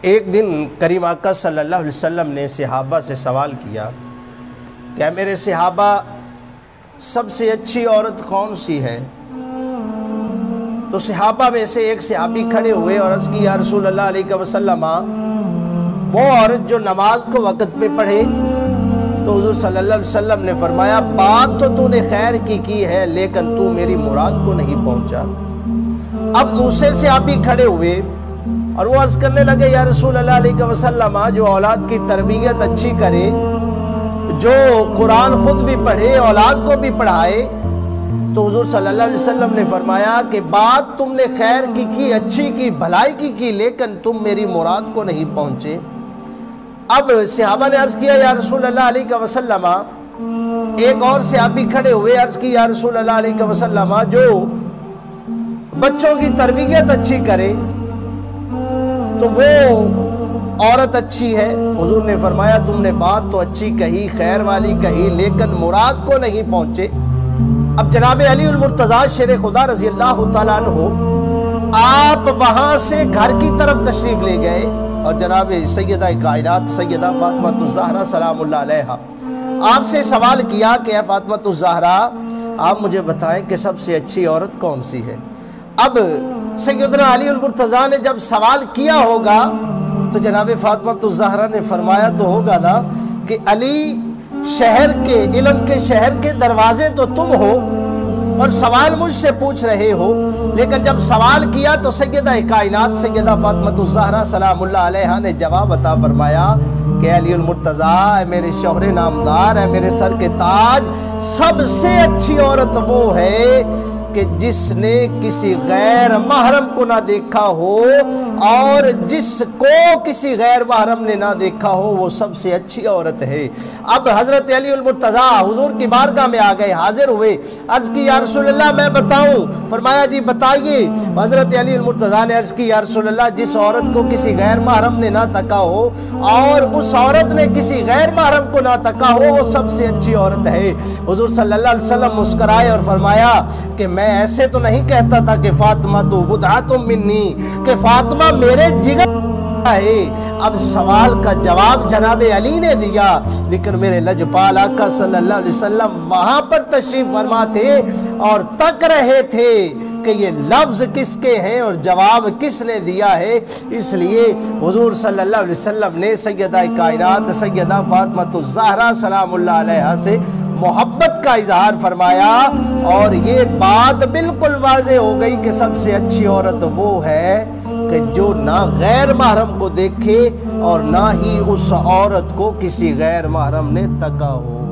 ایک دن کریم آقا صلی اللہ علیہ وسلم نے صحابہ سے سوال کیا کہ اے میرے صحابہ، سب سے اچھی عورت کون سی ہے؟ تو صحابہ میں سے ایک صحابی کھڑے ہوئے اور عرض کی یا رسول اللہ علیہ وسلم، وہ عورت جو نماز کو وقت پہ پڑھے۔ تو حضور صلی اللہ علیہ وسلم نے فرمایا بات تو نے خیر کی ہے، لیکن تو میری مراد کو نہیں پہنچا۔ اب دوسرے صحابی کھڑے ہوئے اور وہ عرض کرنے لگے یا رسول اللہ علیہ وسلم، جو اولاد کی تربیت اچھی کرے، جو قرآن خود بھی پڑھے، اولاد کو بھی پڑھائے۔ تو حضور صلی اللہ علیہ وسلم نے فرمایا کہ بات تم نے خیر کی، اچھی کی، بھلائی کی، لیکن تم میری مراد کو نہیں پہنچے۔ اب صحابہ نے عرض کیا یا رسول اللہ علیہ وسلم، ایک اور صحابی کھڑے ہوئے، عرض کی یا رسول اللہ علیہ وسلم، جو بچوں کی تربیت اچھی کرے تو وہ عورت اچھی ہے۔ حضور نے فرمایا تم نے بات تو اچھی کہی، خیر والی کہی، لیکن مراد کو نہیں پہنچے۔ اب جناب علی المرتضیٰ شیر خدا رضی اللہ تعالیٰ عنہ آپ وہاں سے گھر کی طرف تشریف لے گئے اور جناب سیدہ کائنات سیدہ فاطمہ الزہرا سلام اللہ علیہا آپ سے سوال کیا کہ اے فاطمہ الزہرا، آپ مجھے بتائیں کہ سب سے اچھی عورت کون سی ہے؟ اب سیدنا علی المرتضیٰ نے جب سوال کیا ہوگا تو جناب فاطمہ الزہرا نے فرمایا تو ہوگا نا کہ علی شہر کے علم کے شہر کے دروازے تو تم ہو اور سوال مجھ سے پوچھ رہے ہو، لیکن جب سوال کیا تو سیدہ کائنات سیدہ فاطمہ الزہرا سلام اللہ علیہا نے جواب عطا فرمایا کہ علی المرتضیٰ، اے میرے شوہر نامدار، اے میرے سر کے تاج، سب سے اچھی عورت وہ ہے کہ جس نے کسی غیر محرم کو نہ دیکھا ہو اور جس کو کسی غیر محرم نے نہ دیکھا ہو، وہ سب سے اچھی عورت ہے۔ اب حضرت علی المرتضیٰ حضور کی بارگاہ میں آ گئے، حاضر ہوئے، عرض کی یا رسول اللہ میں بتاؤں؟ فرمایا جی بتائیے۔ حضرت علی المرتضیٰ نے عرض کی یا رسول اللہ، جس عورت کو کسی غیر محرم نے نہ تکا ہو اور اس عورت نے کسی غیر محرم کو نہ تکا ہو، وہ سب سے اچھی عورت ہے۔ حضور صلی اللہ علیہ وسلم مسکرائے اور فرمایا کہ میں ایسے تو نہیں کہتا تھا کہ فاطمہ تو بدعۃ منی، کہ فاطمہ میرے جگر ہے۔ اب سوال کا جواب جناب علی نے دیا، لیکن میرے لجپال آقا صلی اللہ علیہ وسلم وہاں پر تشریف فرما تھے اور تک رہے تھے کہ یہ لفظ کس کے ہیں اور جواب کس نے دیا ہے۔ اس لیے حضور صلی اللہ علیہ وسلم نے سیدہ کائنات سیدہ فاطمہ الزہرا سلام اللہ علیہا سے محبت کا اظہار فرمایا، اور یہ بات بالکل واضح ہو گئی کہ سب سے اچھی عورت وہ ہے کہ جو نہ غیر محرم کو دیکھے اور نہ ہی اس عورت کو کسی غیر محرم نے تکا ہو۔